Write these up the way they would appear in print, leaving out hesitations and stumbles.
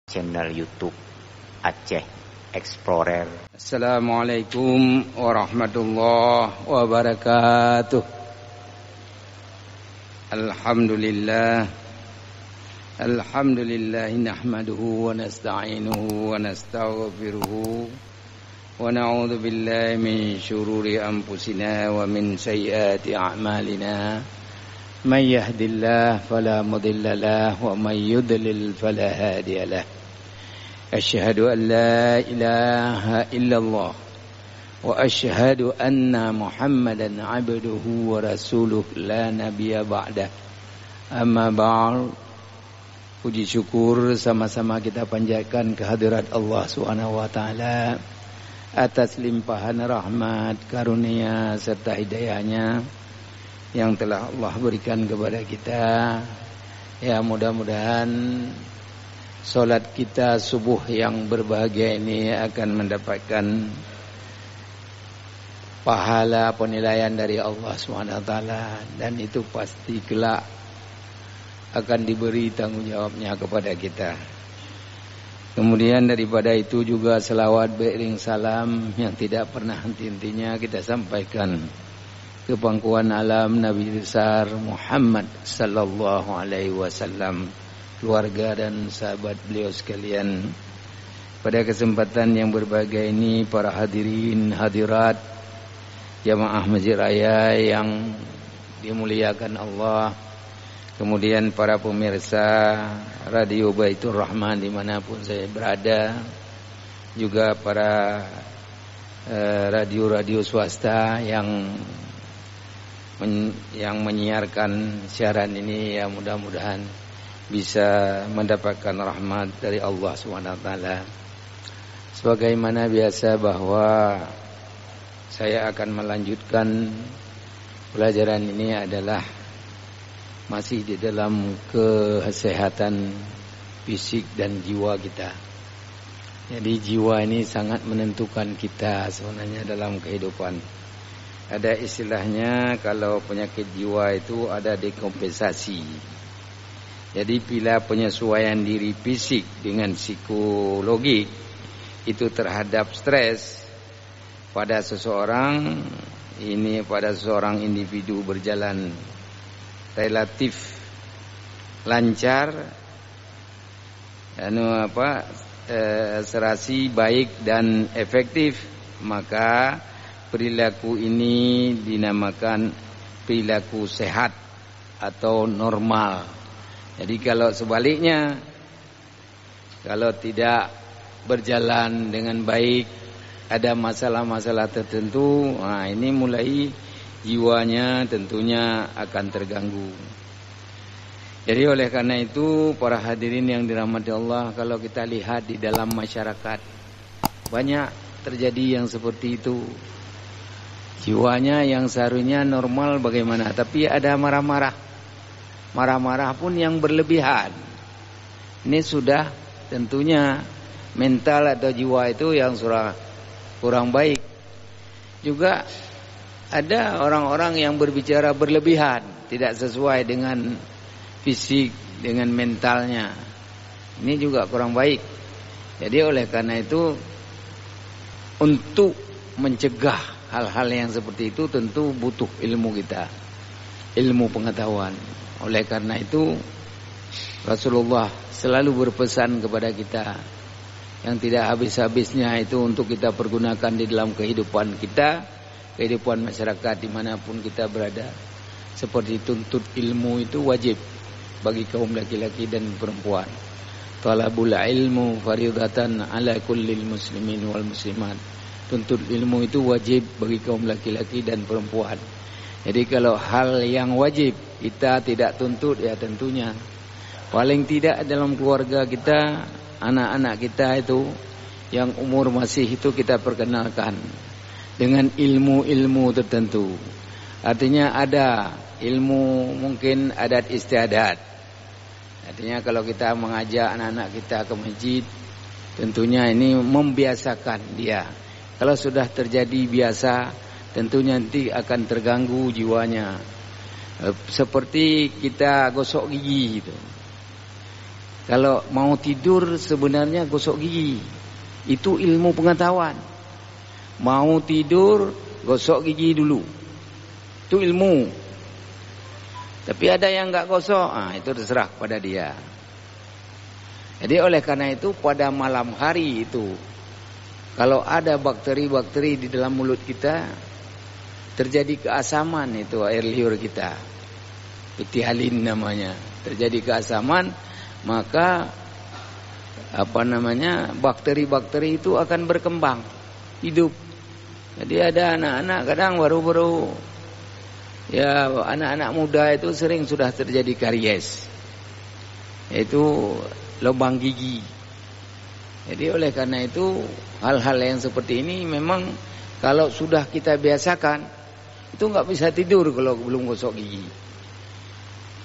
channel YouTube Aceh Explorer. Assalamualaikum warahmatullahi wabarakatuh. Alhamdulillah nahmaduhu wa nasta'inuhu wa nastaghfiruhu wa na'udzu billahi min syururi anfusina wa min sayyiati a'malina. Man yahdihillahu fala mudilla lahu wa man yudlil fala hadiya lahu. Asyhadu an la ilaha illallah wa asyhadu anna Muhammadan abduhu wa rasuluh la nabiyya ba'dah. Amma ba'd. Puji syukur sama-sama kita panjatkan kehadirat Allah Subhanahu wa taala atas limpahan rahmat, karunia serta hidayahnya yang telah Allah berikan kepada kita. Ya, mudah-mudahan solat kita subuh yang berbahagia ini akan mendapatkan pahala penilaian dari Allah SWT, dan itu pasti kelak akan diberi tanggungjawabnya kepada kita. Kemudian daripada itu juga selawat beriring salam yang tidak pernah henti-hentinya kita sampaikan ke pangkuan alam Nabi besar Muhammad sallallahu alaihi wasallam, keluarga dan sahabat beliau sekalian. Pada kesempatan yang berbahagia ini, para hadirin hadirat jamaah Masjid Raya yang dimuliakan Allah, kemudian para pemirsa Radio Baitur Rahman dimanapun saya berada, juga para radio-radio swasta yang menyiarkan siaran ini, ya mudah-mudahan bisa mendapatkan rahmat dari Allah SWT. Sebagaimana biasa bahwa saya akan melanjutkan pelajaran ini adalah masih di dalam kesehatan fisik dan jiwa kita. Jadi jiwa ini sangat menentukan kita sebenarnya dalam kehidupan. Ada istilahnya kalau penyakit jiwa itu ada dekompensasi. Jadi bila penyesuaian diri fisik dengan psikologi itu terhadap stres pada seseorang, ini pada seseorang individu berjalan relatif lancar, serasi baik dan efektif, maka perilaku ini dinamakan perilaku sehat atau normal. Jadi kalau sebaliknya, kalau tidak berjalan dengan baik, ada masalah-masalah tertentu, ini mulai jiwanya tentunya akan terganggu. Jadi oleh karena itu, para hadirin yang dirahmati Allah, kalau kita lihat di dalam masyarakat banyak terjadi yang seperti itu. Jiwanya yang seharusnya normal bagaimana, tapi ada marah-marah pun yang berlebihan. Ini sudah tentunya mental atau jiwa itu yang sudah kurang baik. Juga ada orang-orang yang berbicara berlebihan, tidak sesuai dengan fisik, dengan mentalnya. Ini juga kurang baik. Jadi oleh karena itu, untuk mencegah hal-hal yang seperti itu tentu butuh ilmu kita, ilmu pengetahuan. Oleh karena itu Rasulullah selalu berpesan kepada kita yang tidak habis-habisnya itu untuk kita pergunakan di dalam kehidupan kita, kehidupan masyarakat dimanapun kita berada. Seperti tuntut ilmu itu wajib bagi kaum laki-laki dan perempuan. Talabul ilmu faridatan ala kullil muslimin wal muslimat. Tuntut ilmu itu wajib bagi kaum laki-laki dan perempuan. Jadi kalau hal yang wajib kita tidak tuntut, ya tentunya paling tidak dalam keluarga kita, anak-anak kita itu yang umur masih itu kita perkenalkan dengan ilmu-ilmu tertentu. Artinya ada ilmu mungkin adat istiadat. Artinya kalau kita mengajak anak-anak kita ke masjid, tentunya ini membiasakan dia. Kalau sudah terjadi biasa, tentunya nanti akan terganggu jiwanya. Seperti kita gosok gigi gitu. Kalau mau tidur sebenarnya gosok gigi. Itu ilmu pengetahuan. Mau tidur gosok gigi dulu. Itu ilmu. Tapi ada yang enggak gosok, itu terserah pada dia. Jadi oleh karena itu pada malam hari itu, kalau ada bakteri-bakteri di dalam mulut kita, terjadi keasaman itu air liur kita. Petialin namanya. Terjadi keasaman, maka bakteri-bakteri itu akan berkembang, hidup. Jadi ada anak-anak kadang baru-baru, ya anak-anak muda itu sering sudah terjadi karies, yaitu lubang gigi. Jadi oleh karena itu hal-hal yang seperti ini memang kalau sudah kita biasakan, itu nggak bisa tidur kalau belum gosok gigi.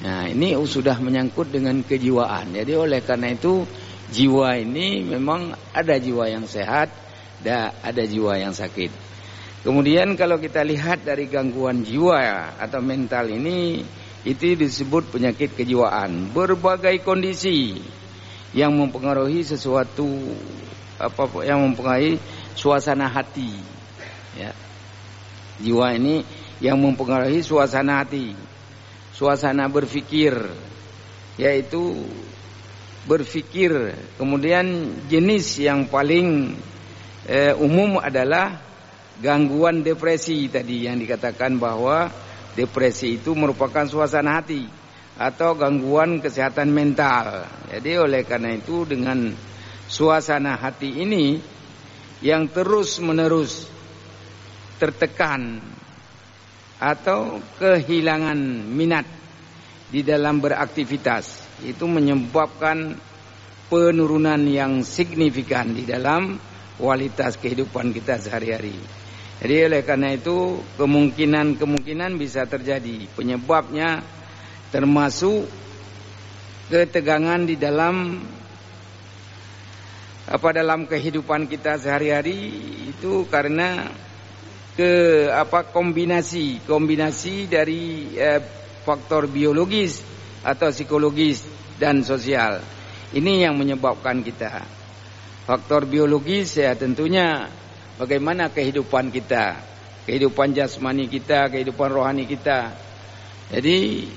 Nah ini sudah menyangkut dengan kejiwaan. Jadi oleh karena itu jiwa ini memang ada jiwa yang sehat dan ada jiwa yang sakit. Kemudian kalau kita lihat dari gangguan jiwa atau mental ini, itu disebut penyakit kejiwaan. Berbagai kondisi yang mempengaruhi sesuatu, yang mempengaruhi suasana hati. Ya. Jiwa ini yang mempengaruhi suasana hati, suasana berpikir, yaitu berpikir. Kemudian jenis yang paling umum adalah gangguan depresi tadi yang dikatakan bahwa depresi itu merupakan suasana hati atau gangguan kesehatan mental. Jadi oleh karena itu dengan suasana hati ini yang terus-menerus tertekan atau kehilangan minat di dalam beraktivitas, itu menyebabkan penurunan yang signifikan di dalam kualitas kehidupan kita sehari-hari. Jadi oleh karena itu kemungkinan bisa terjadi. Penyebabnya termasuk ketegangan di dalam dalam kehidupan kita sehari-hari, itu karena kombinasi dari faktor biologis atau psikologis dan sosial. Ini yang menyebabkan kita. Faktor biologis ya tentunya bagaimana kehidupan kita, kehidupan jasmani kita, kehidupan rohani kita. Jadi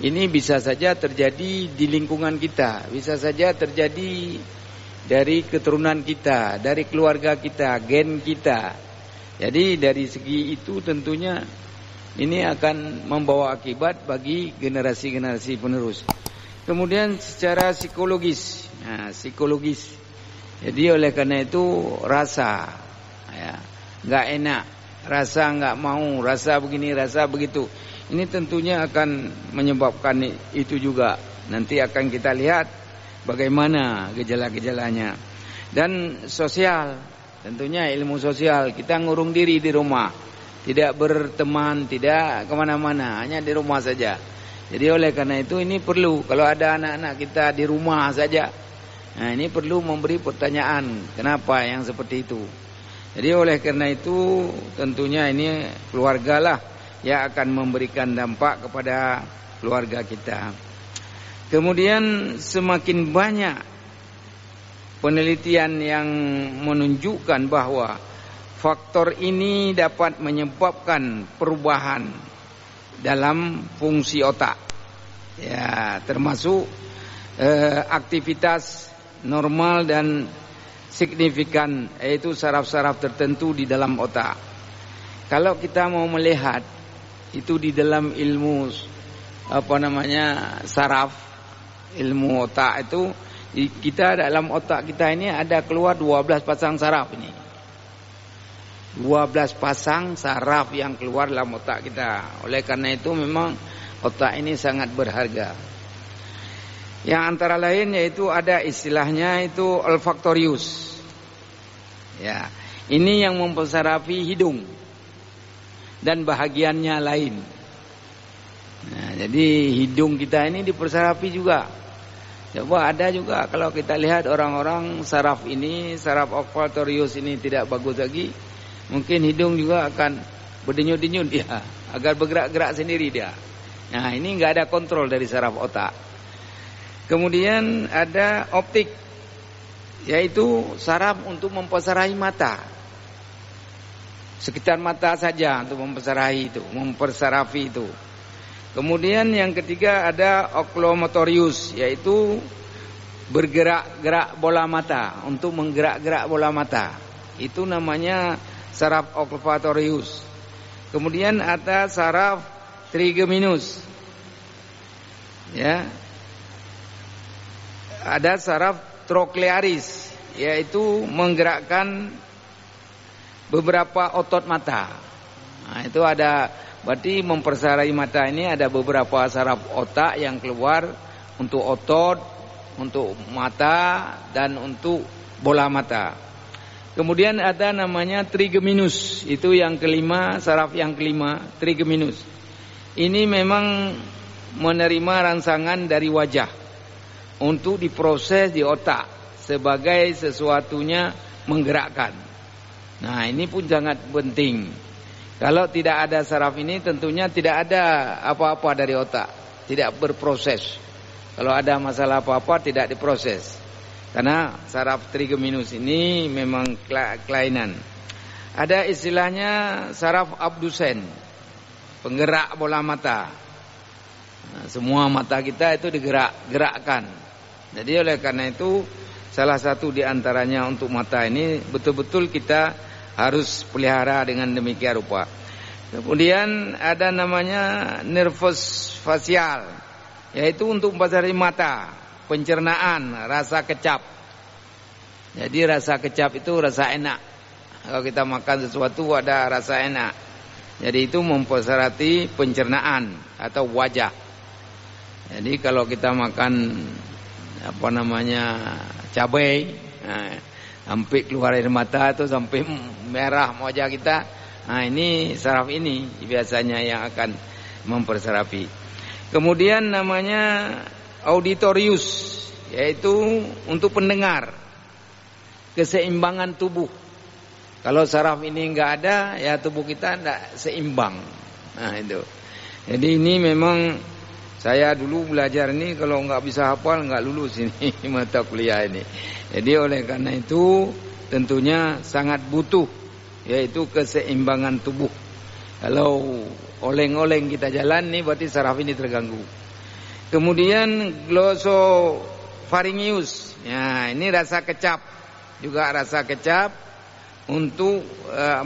ini bisa saja terjadi di lingkungan kita, bisa saja terjadi dari keturunan kita, dari keluarga kita, gen kita. Jadi dari segi itu tentunya ini akan membawa akibat bagi generasi-generasi penerus. Kemudian secara psikologis, psikologis. Jadi oleh karena itu rasa, nggak enak, rasa nggak mau, rasa begini, rasa begitu. Ini tentunya akan menyebabkan itu juga. Nanti akan kita lihat bagaimana gejala-gejalanya. Dan sosial, tentunya ilmu sosial. Kita ngurung diri di rumah, tidak berteman, tidak kemana-mana, hanya di rumah saja. Jadi oleh karena itu ini perlu, kalau ada anak-anak kita di rumah saja, nah ini perlu memberi pertanyaan, kenapa yang seperti itu. Jadi oleh karena itu tentunya ini keluarga lah yang akan memberikan dampak kepada keluarga kita. Kemudian semakin banyak penelitian yang menunjukkan bahwa faktor ini dapat menyebabkan perubahan dalam fungsi otak. Ya, termasuk aktivitas normal dan signifikan, yaitu saraf-saraf tertentu di dalam otak. Kalau kita mau melihat itu di dalam ilmu saraf, ilmu otak itu, kita dalam otak kita ini ada keluar 12 pasang saraf ini. 12 pasang saraf yang keluar dalam otak kita. Oleh karena itu memang otak ini sangat berharga. Yang antara lain yaitu ada istilahnya itu olfaktorius. Ya, ini yang mempersarafi hidung dan bahagiannya lain. Nah, jadi hidung kita ini dipersarafi juga. Coba ada juga kalau kita lihat orang-orang saraf ini, saraf olfaktorius ini tidak bagus lagi, mungkin hidung juga akan berdenyut-denyut dia, agar bergerak-gerak sendiri dia. Nah, ini enggak ada kontrol dari saraf otak. Kemudian ada optik, yaitu saraf untuk mempersarahi mata. Sekitar mata saja untuk mempersarafi itu. Kemudian yang ketiga ada oculomotorius, yaitu bergerak-gerak bola mata, untuk menggerak-gerak bola mata. Itu namanya saraf oculomotorius. Kemudian ada saraf trigeminus. Ya. Ada saraf troclearis, yaitu menggerakkan beberapa otot mata. Nah, itu ada, berarti mempersarahi mata ini ada beberapa saraf otak yang keluar untuk otot, untuk mata, dan untuk bola mata. Kemudian ada namanya trigeminus, itu yang kelima, saraf yang kelima, trigeminus. Ini memang menerima rangsangan dari wajah untuk diproses di otak sebagai sesuatunya menggerakkan. Nah, ini pun sangat penting. Kalau tidak ada saraf ini tentunya tidak ada apa-apa dari otak, tidak berproses. Kalau ada masalah apa-apa tidak diproses. Karena saraf trigeminus ini memang kelainan. Ada istilahnya saraf abdusen, penggerak bola mata. Nah, semua mata kita itu digerakkan. Jadi oleh karena itu salah satu di antaranya untuk mata ini betul-betul kita harus pelihara dengan demikian rupa. Kemudian ada namanya nervus facial, yaitu untuk mempersarahi mata, pencernaan, rasa kecap. Jadi rasa kecap itu rasa enak. Kalau kita makan sesuatu ada rasa enak. Jadi itu mempersarahi pencernaan atau wajah. Jadi kalau kita makan cabai, sampai keluar air mata itu sampai merah wajah kita. Nah, ini saraf ini biasanya yang akan mempersarafi. Kemudian namanya auditorius, yaitu untuk pendengar, keseimbangan tubuh. Kalau saraf ini enggak ada, ya tubuh kita enggak seimbang. Nah, itu. Jadi ini memang saya dulu belajar ini kalau enggak bisa hafal enggak lulus ini mata kuliah ini. Jadi oleh karena itu tentunya sangat butuh, yaitu keseimbangan tubuh. Kalau oleng-oleng kita jalan nih berarti saraf ini terganggu. Kemudian glossopharyngeus. Ya, ini rasa kecap. Juga rasa kecap untuk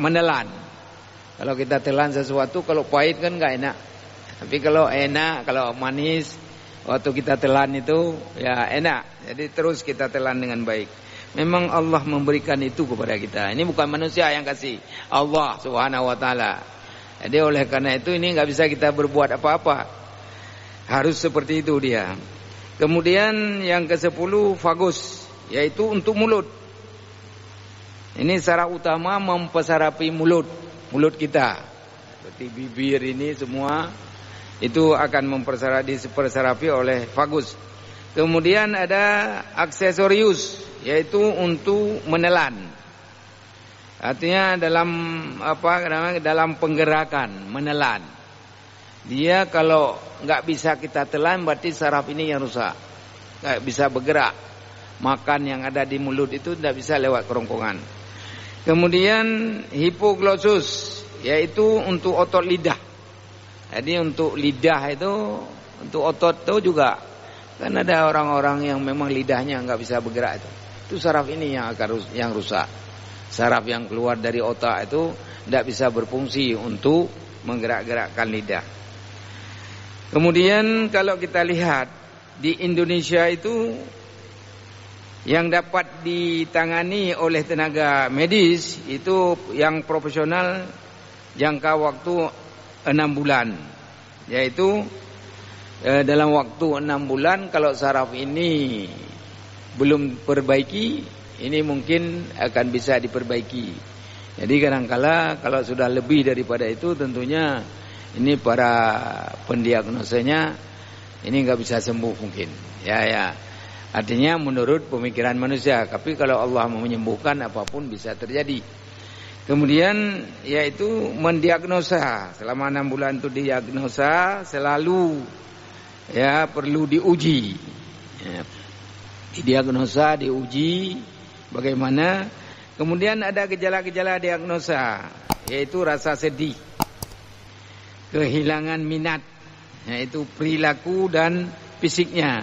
menelan. Kalau kita telan sesuatu, kalau pahit kan enggak enak. Tapi kalau enak, kalau manis, waktu kita telan itu ya enak. Jadi terus kita telan dengan baik. Memang Allah memberikan itu kepada kita. Ini bukan manusia yang kasih, Allah Subhanahu wa taala. Jadi oleh karena itu ini enggak bisa kita berbuat apa-apa. Harus seperti itu dia. Kemudian yang ke-10 vagus, yaitu untuk mulut. Ini saraf utama mempersarafi mulut kita. Seperti bibir ini semua itu akan mempersarafi oleh vagus. Kemudian ada aksesorius, yaitu untuk menelan. Artinya dalam penggerakan menelan. Dia kalau nggak bisa kita telan berarti saraf ini yang rusak, nggak bisa bergerak. Makan yang ada di mulut itu tidak bisa lewat kerongkongan. Kemudian hipoglossus, yaitu untuk otot lidah. Jadi untuk lidah itu, untuk otot itu juga kan ada orang-orang yang memang lidahnya nggak bisa bergerak itu saraf ini yang akan rusak. Saraf yang keluar dari otak itu tidak bisa berfungsi untuk menggerak-gerakkan lidah. Kemudian kalau kita lihat di Indonesia itu yang dapat ditangani oleh tenaga medis itu yang profesional jangka waktu 6 bulan. Yaitu dalam waktu 6 bulan kalau saraf ini belum perbaiki, ini mungkin akan bisa diperbaiki. Jadi kadang-kala kalau sudah lebih daripada itu tentunya ini para pendiagnosanya ini nggak bisa sembuh mungkin. Ya. Artinya menurut pemikiran manusia. Tapi kalau Allah mau menyembuhkan apapun bisa terjadi. Kemudian yaitu mendiagnosa. Selama 6 bulan itu diagnosa selalu ya perlu diuji. Didiagnosa, diuji bagaimana. Kemudian ada gejala-gejala diagnosa, yaitu rasa sedih, kehilangan minat, yaitu perilaku dan fisiknya.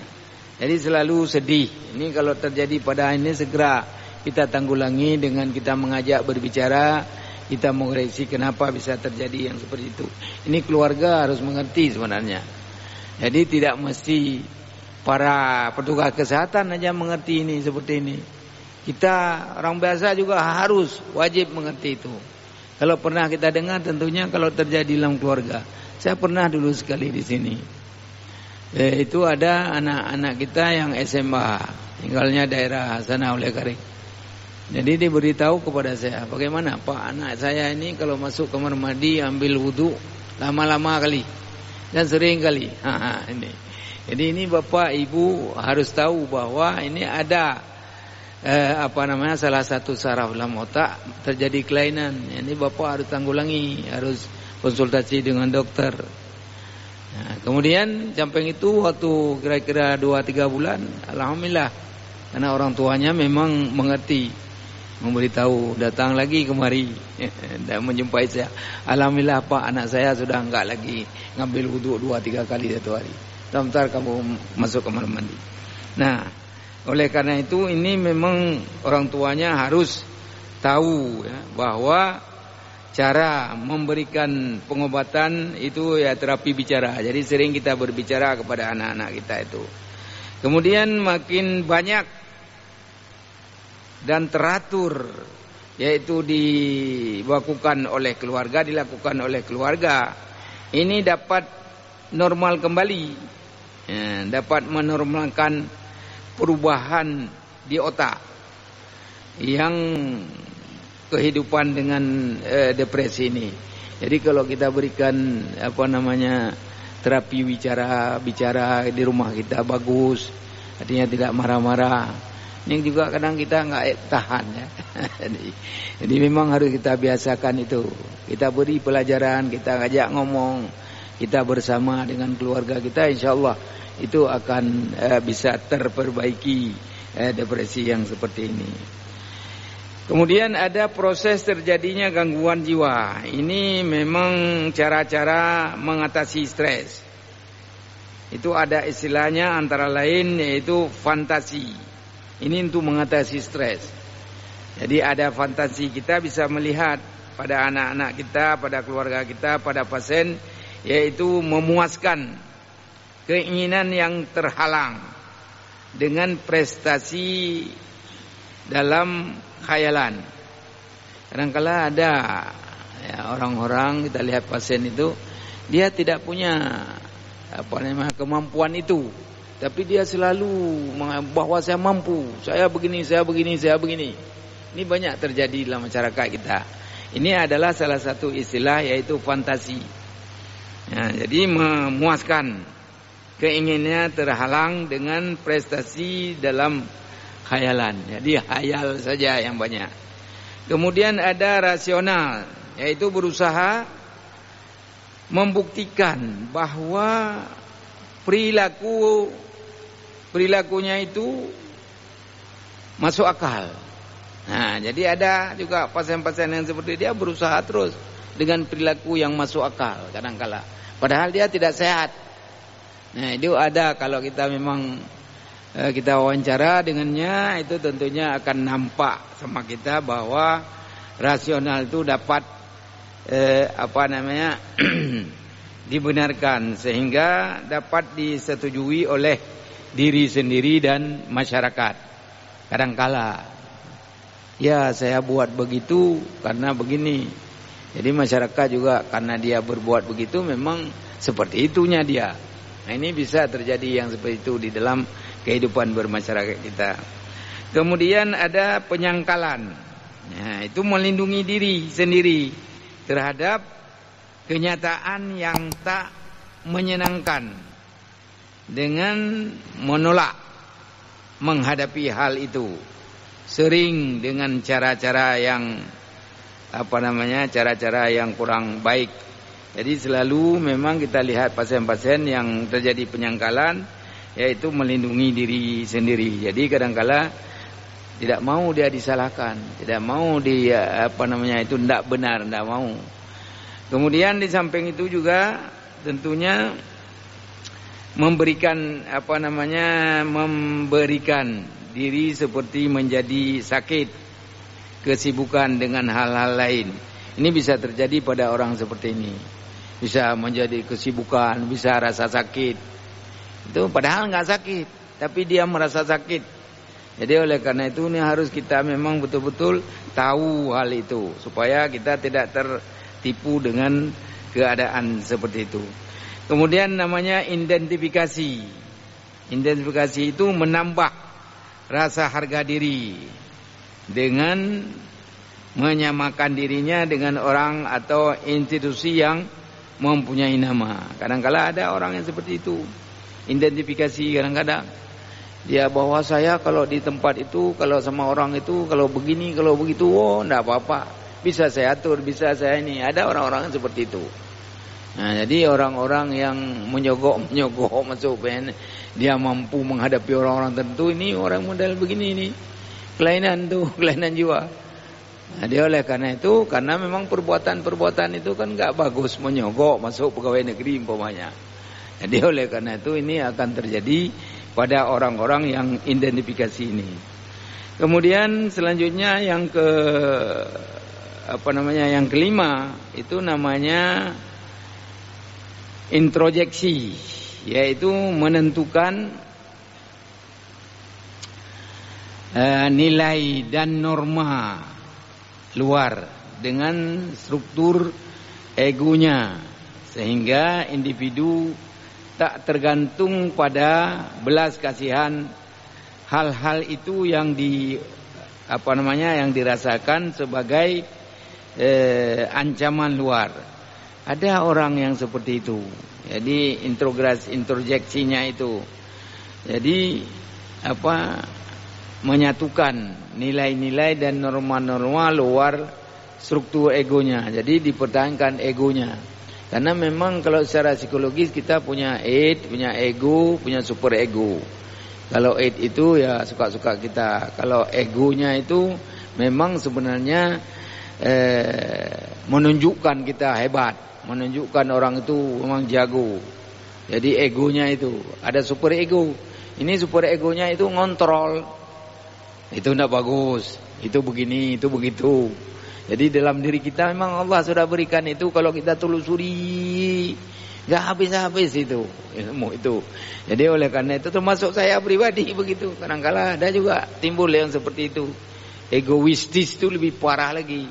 Jadi selalu sedih. Ini kalau terjadi pada ini segera kita tanggulangi dengan kita mengajak berbicara, kita mengoreksi kenapa bisa terjadi yang seperti itu. Ini keluarga harus mengerti sebenarnya. Jadi tidak mesti para petugas kesehatan aja mengerti ini seperti ini. Kita orang biasa juga harus wajib mengerti itu. Kalau pernah kita dengar tentunya kalau terjadi dalam keluarga. Saya pernah dulu sekali di sini. Itu ada anak-anak kita yang SMA, tinggalnya daerah sana oleh Karing. Jadi diberitahu kepada saya, bagaimana Pak, anak saya ini kalau masuk kamar mandi ambil wudu lama-lama kali dan sering kali. Ini. Jadi ini Bapak Ibu harus tahu bahwa ini ada salah satu saraf dalam otak terjadi kelainan. Ini Bapak harus tanggulangi, harus konsultasi dengan dokter. Nah, kemudian samping itu waktu kira-kira 2-3 bulan, alhamdulillah karena orang tuanya memang mengerti, memberitahu, datang lagi kemari dan menjumpai saya. Alhamdulillah Pak, anak saya sudah enggak lagi ngambil wudu 2-3 kali satu hari. Sebentar kamu masuk kamar mandi. Nah, oleh karena itu ini memang orang tuanya harus tahu ya, bahwa cara memberikan pengobatan itu ya terapi bicara. Jadi sering kita berbicara kepada anak-anak kita itu. Kemudian makin banyak dan teratur, yaitu dilakukan oleh keluarga. Ini dapat normal kembali, ya, dapat menormalkan perubahan di otak yang kehidupan dengan depresi ini. Jadi kalau kita berikan terapi bicara di rumah kita bagus, artinya tidak marah-marah. Ini juga kadang kita nggak tahan ya. Jadi memang harus kita biasakan itu. Kita beri pelajaran, kita ngajak ngomong, kita bersama dengan keluarga kita, insya Allah itu akan bisa terperbaiki depresi yang seperti ini. Kemudian ada proses terjadinya gangguan jiwa. Ini memang cara-cara mengatasi stres. Itu ada istilahnya antara lain yaitu fantasi. Ini untuk mengatasi stres. Jadi ada fantasi, kita bisa melihat pada anak-anak kita, pada keluarga kita, pada pasien, yaitu memuaskan keinginan yang terhalang dengan prestasi dalam khayalan. Kadang-kala ada ya, orang-orang kita lihat pasien itu dia tidak punya kemampuan itu, tapi dia selalu bahwa saya mampu, saya begini. Ini banyak terjadi dalam masyarakat kita. Ini adalah salah satu istilah yaitu fantasi. Ya, jadi memuaskan keinginannya terhalang dengan prestasi dalam khayalan. Jadi khayal saja yang banyak. Kemudian ada rasional, yaitu berusaha membuktikan bahwa perilakunya itu masuk akal. Nah, jadi ada juga pasien-pasien yang seperti dia berusaha terus dengan perilaku yang masuk akal kadang-kala. Padahal dia tidak sehat. Nah, itu ada kalau kita memang kita wawancara dengannya, itu tentunya akan nampak sama kita bahwa rasional itu dapat dibenarkan sehingga dapat disetujui oleh diri sendiri dan masyarakat. Kadangkala ya saya buat begitu karena begini. Jadi masyarakat juga karena dia berbuat begitu memang seperti itunya dia. Nah, ini bisa terjadi yang seperti itu di dalam kehidupan bermasyarakat kita. Kemudian ada penyangkalan. Nah, itu melindungi diri sendiri terhadap kenyataan yang tak menyenangkan dengan menolak menghadapi hal itu. Sering dengan cara-cara yang cara-cara yang kurang baik. Jadi selalu memang kita lihat pasien-pasien yang terjadi penyangkalan, yaitu melindungi diri sendiri. Jadi kadangkala tidak mau dia disalahkan, tidak mau dia itu tidak benar, tidak mau. Kemudian di samping itu juga tentunya memberikan memberikan diri seperti menjadi sakit, kesibukan dengan hal-hal lain. Ini bisa terjadi pada orang seperti ini. Bisa menjadi kesibukan, bisa rasa sakit. Itu padahal nggak sakit, tapi dia merasa sakit. Jadi oleh karena itu ini harus kita memang betul-betul tahu hal itu supaya kita tidak tertipu dengan keadaan seperti itu. Kemudian namanya identifikasi. Identifikasi itu menambah rasa harga diri dengan menyamakan dirinya dengan orang atau institusi yang mempunyai nama. Kadang-kala ada orang yang seperti itu. Identifikasi kadang-kadang dia bahwa saya kalau di tempat itu, kalau sama orang itu, kalau begini, kalau begitu, enggak apa-apa. Bisa saya atur, bisa saya ini. Ada orang-orang yang seperti itu. Nah, jadi orang-orang yang menyogok masuk PN, dia mampu menghadapi orang-orang tertentu, ini orang model begini ini. Kelainan jiwa. Nah, dia oleh karena itu, karena memang perbuatan itu kan enggak bagus, menyogok masuk pegawai negeri umpamanya. Jadi oleh karena itu ini akan terjadi pada orang-orang yang identifikasi ini. Kemudian selanjutnya yang yang kelima itu namanya introjeksi, yaitu menentukan nilai dan norma luar dengan struktur egonya, sehingga individu tak tergantung pada belas kasihan hal-hal itu yang yang dirasakan sebagai ancaman luar. Ada orang yang seperti itu. Jadi introjeksinya itu. Jadi menyatukan nilai-nilai dan norma-norma luar struktur egonya. Jadi dipertahankan egonya. Karena memang kalau secara psikologis kita punya id, punya ego, punya super ego. Kalau id itu ya suka-suka kita. Kalau egonya itu memang sebenarnya menunjukkan kita hebat, menunjukkan orang itu memang jago. Jadi egonya itu ada super ego. Ini super egonya itu ngontrol. Itu tidak bagus, itu begini, itu begitu. Jadi dalam diri kita memang Allah sudah berikan itu, kalau kita telusuri enggak habis-habis itu ilmu itu. Jadi oleh karena itu termasuk saya pribadi begitu. Kadang-kala ada juga timbul yang seperti itu. Egoistis itu lebih parah lagi.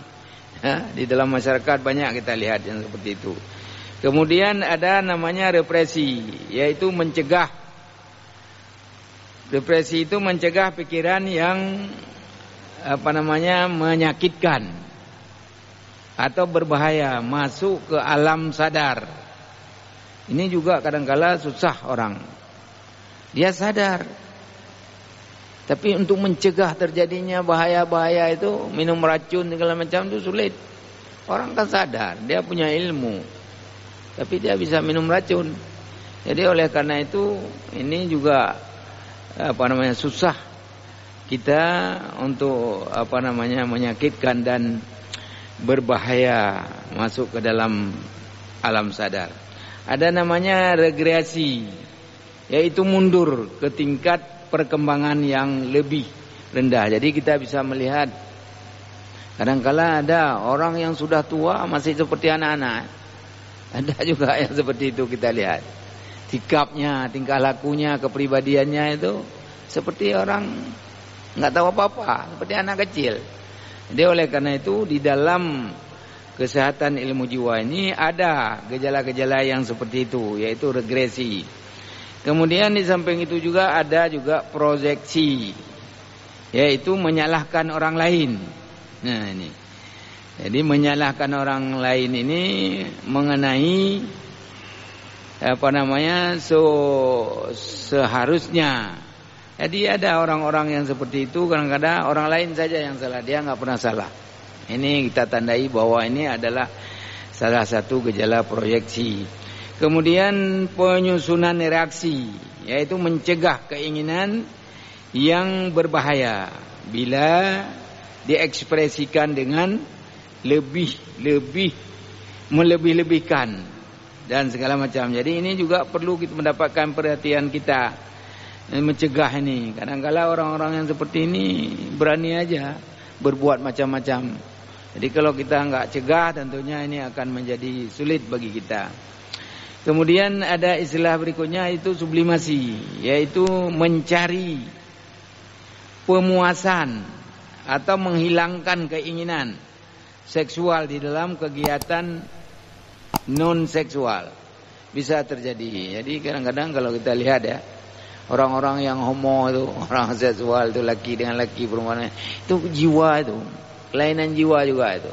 Di dalam masyarakat banyak kita lihat yang seperti itu. Kemudian ada namanya represi, yaitu mencegah. Represi itu mencegah pikiran yang menyakitkan atau berbahaya masuk ke alam sadar. Ini juga kadang-kala susah orang. Dia sadar, tapi untuk mencegah terjadinya bahaya-bahaya itu, minum racun segala macam itu sulit. Orang kan sadar, dia punya ilmu, tapi dia bisa minum racun. Jadi oleh karena itu ini juga susah kita untuk menyakitkan dan berbahaya masuk ke dalam alam sadar. Ada namanya regresi, yaitu mundur ke tingkat perkembangan yang lebih rendah. Jadi kita bisa melihat kadang-kala ada orang yang sudah tua masih seperti anak-anak. Ada juga yang seperti itu kita lihat. Sikapnya, tingkah lakunya, kepribadiannya itu seperti orang nggak tahu apa-apa, seperti anak kecil. Jadi oleh karena itu di dalam kesehatan ilmu jiwa ini ada gejala-gejala yang seperti itu, yaitu regresi. Kemudian di samping itu juga ada juga proyeksi, yaitu menyalahkan orang lain. Nah ini, jadi menyalahkan orang lain ini mengenai seharusnya. Jadi ada orang-orang yang seperti itu, kadang-kadang orang lain saja yang salah, dia nggak pernah salah. Ini kita tandai bahwa ini adalah salah satu gejala proyeksi. Kemudian penyusunan reaksi, yaitu mencegah keinginan yang berbahaya bila diekspresikan dengan melebih-lebihkan dan segala macam. Jadi ini juga perlu kita mendapatkan perhatian kita, mencegah ini. Kadang-kala orang-orang yang seperti ini berani aja berbuat macam-macam. Jadi kalau kita enggak cegah, tentunya ini akan menjadi sulit bagi kita. Kemudian ada istilah berikutnya, itu sublimasi, yaitu mencari pemuasan atau menghilangkan keinginan seksual di dalam kegiatan non seksual. Bisa terjadi. Jadi kadang-kadang kalau kita lihat ya, orang-orang yang homo itu, orang seksual itu, laki dengan laki, perempuan itu jiwa itu, kelainan jiwa juga itu.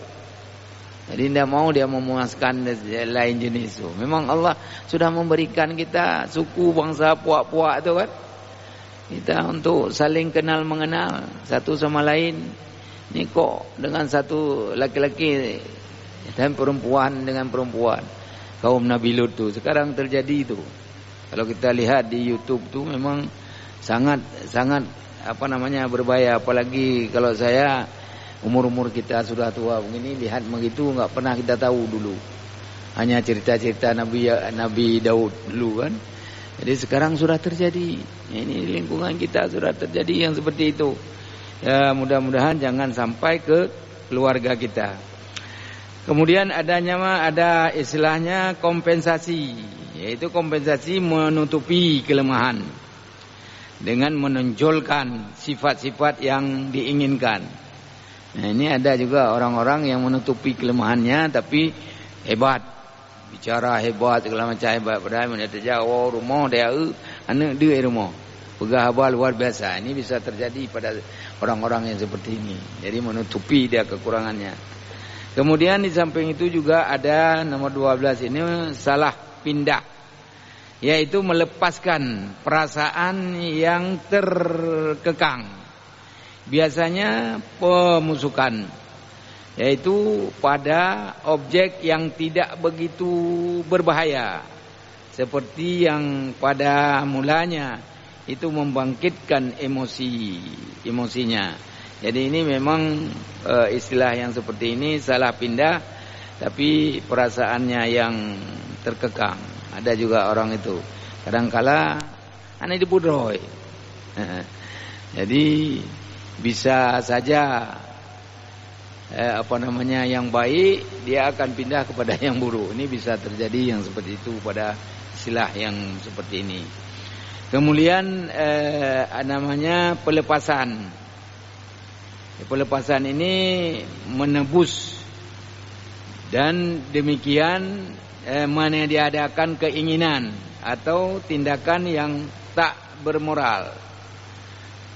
Jadi tidak mau dia memuaskan lain jenis itu. Memang Allah sudah memberikan kita suku, bangsa, puak-puak itu kan, kita untuk saling kenal mengenal satu sama lain. Ini kok dengan satu laki-laki dan perempuan dengan perempuan, kaum Nabi Lut tuh sekarang terjadi itu. Kalau kita lihat di YouTube tuh memang sangat berbahaya. Apalagi kalau saya umur kita sudah tua begini, lihat begitu nggak pernah kita tahu dulu. Hanya cerita-cerita Nabi Daud dulu kan. Jadi sekarang sudah terjadi. Ini lingkungan kita sudah terjadi yang seperti itu. Ya, mudah-mudahan jangan sampai ke keluarga kita. Kemudian ada istilahnya kompensasi, yaitu kompensasi menutupi kelemahan dengan menonjolkan sifat-sifat yang diinginkan. Nah, ini ada juga orang-orang yang menutupi kelemahannya tapi hebat, bicara hebat segala macam hebat, padahal dia terjawab rumah dia anak dia rumah pegah abal luar biasa. Ini bisa terjadi pada orang-orang yang seperti ini. Jadi menutupi dia kekurangannya. Kemudian di samping itu juga ada nomor 12 ini salah pindah, yaitu melepaskan perasaan yang terkekang. Biasanya pemusukan, yaitu pada objek yang tidak begitu berbahaya, seperti yang pada mulanya itu membangkitkan emosinya. Jadi ini memang istilah yang seperti ini salah pindah, tapi perasaannya yang terkekang. Ada juga orang itu kadangkala aneh dipudroi. Jadi bisa saja yang baik dia akan pindah kepada yang buruk. Ini bisa terjadi yang seperti itu pada istilah yang seperti ini. Kemudian pelepasan. Pelepasan ini menebus, dan demikian meniadakan keinginan atau tindakan yang tak bermoral.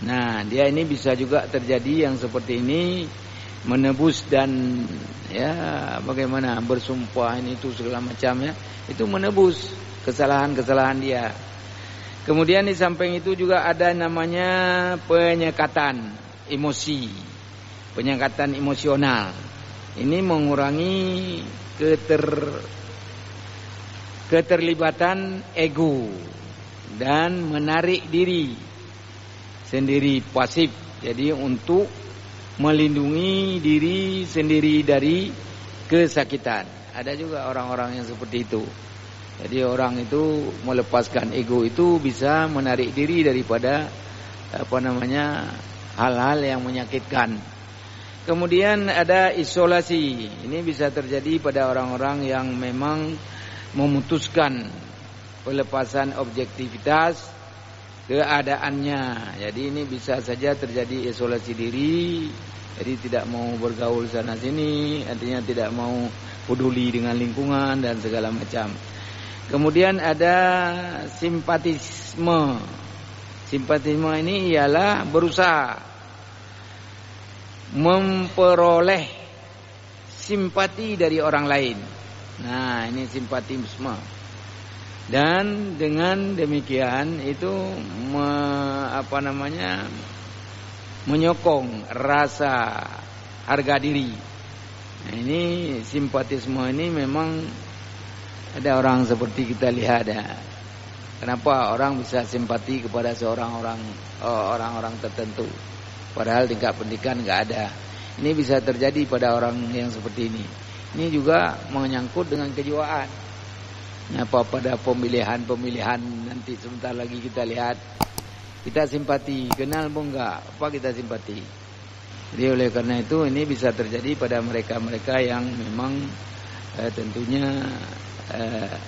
Nah, dia ini bisa juga terjadi yang seperti ini, menebus dan bagaimana bersumpah ini itu segala macamnya, itu menebus kesalahan-kesalahan dia. Kemudian di samping itu juga ada namanya penyekatan emosi, penyekatan emosional. Ini mengurangi keterlibatan ego dan menarik diri sendiri pasif. Jadi untuk melindungi diri sendiri dari kesakitan. Ada juga orang-orang yang seperti itu. Jadi orang itu melepaskan ego itu bisa menarik diri daripada hal-hal yang menyakitkan. Kemudian ada isolasi. Ini bisa terjadi pada orang-orang yang memang memutuskan pelepasan objektivitas keadaannya. Jadi ini bisa saja terjadi isolasi diri. Jadi tidak mau bergaul sana sini, artinya tidak mau peduli dengan lingkungan dan segala macam. Kemudian ada simpatisme. Simpatisme ini ialah berusaha memperoleh simpati dari orang lain. Nah, ini simpatisme. Dan dengan demikian itu menyokong rasa harga diri. Nah, ini simpatisme ini memang ada orang seperti kita lihat ya. Kenapa orang bisa simpati kepada orang-orang tertentu, padahal tingkat pendidikan nggak ada. Ini bisa terjadi pada orang yang seperti ini. Ini juga menyangkut dengan kejiwaan. Kenapa pada pemilihan nanti sebentar lagi kita lihat, kita simpati, kenal pun enggak, apa kita simpati. Jadi oleh karena itu ini bisa terjadi pada mereka-mereka yang memang tentunya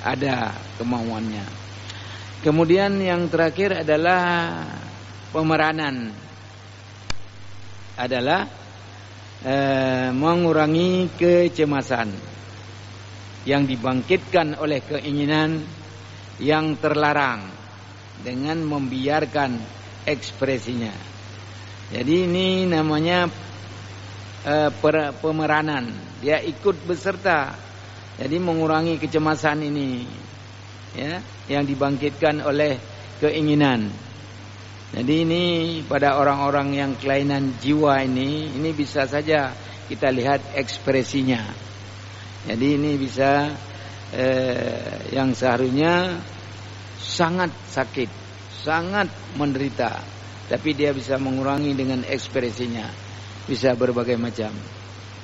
ada kemauannya. Kemudian yang terakhir adalah pemeranan, adalah mengurangi kecemasan yang dibangkitkan oleh keinginan yang terlarang dengan membiarkan ekspresinya. Jadi ini namanya pemeranan, dia ikut beserta. Jadi mengurangi kecemasan ini, ya, yang dibangkitkan oleh keinginan. Jadi ini pada orang-orang yang kelainan jiwa ini bisa saja kita lihat ekspresinya. Jadi ini bisa yang seharusnya sangat sakit, sangat menderita, tapi dia bisa mengurangi dengan ekspresinya, bisa berbagai macam.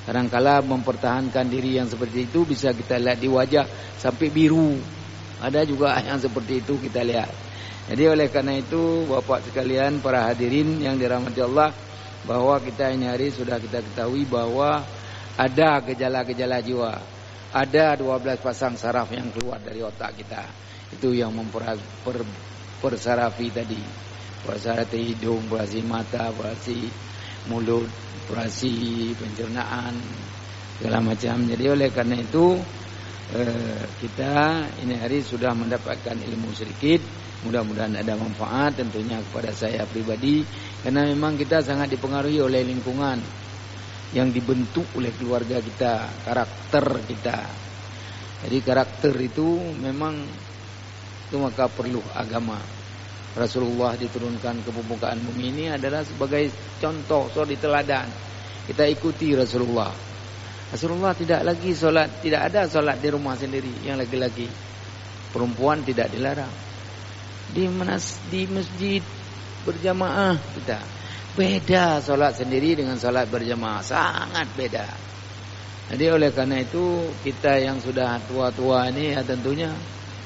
Kadang-kala mempertahankan diri yang seperti itu bisa kita lihat di wajah sampai biru. Ada juga yang seperti itu kita lihat. Jadi oleh karena itu Bapak sekalian, para hadirin yang dirahmati Allah, bahwa kita ini hari sudah kita ketahui bahwa ada gejala-gejala jiwa. Ada 12 pasang saraf yang keluar dari otak kita. Itu yang mempersarafi tadi. Persarafi hidung, operasi mata, operasi mulut, operasi pencernaan, segala macam. Jadi oleh karena itu kita ini hari sudah mendapatkan ilmu sedikit. Mudah-mudahan ada manfaat tentunya kepada saya pribadi, karena memang kita sangat dipengaruhi oleh lingkungan yang dibentuk oleh keluarga kita, karakter kita. Jadi karakter itu memang itu maka perlu agama. Rasulullah diturunkan ke permukaan bumi ini adalah sebagai contoh, suri teladan. Kita ikuti Rasulullah. Rasulullah tidak lagi solat, tidak ada solat di rumah sendiri yang laki-laki. Perempuan tidak dilarang. Di masjid berjamaah kita. Beda solat sendiri dengan solat berjamaah, sangat beda. Jadi oleh karena itu kita yang sudah tua-tua ini ya tentunya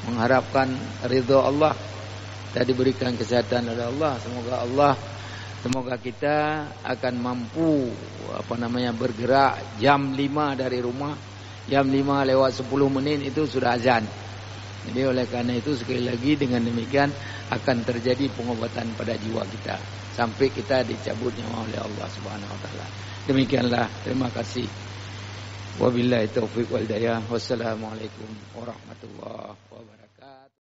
mengharapkan ridha Allah. Kita diberikan kesehatan oleh Allah. Semoga kita akan mampu bergerak jam 5 dari rumah. Jam 5 lewat 10 menit itu sudah azan. Jadi oleh karena itu sekali lagi dengan demikian akan terjadi pengobatan pada jiwa kita sampai kita dicabut nyawa oleh Allah Subhanahu wa taala. Demikianlah, terima kasih. Wabillahi taufiq wal hidayah. Wassalamualaikum warahmatullahi wabarakatuh.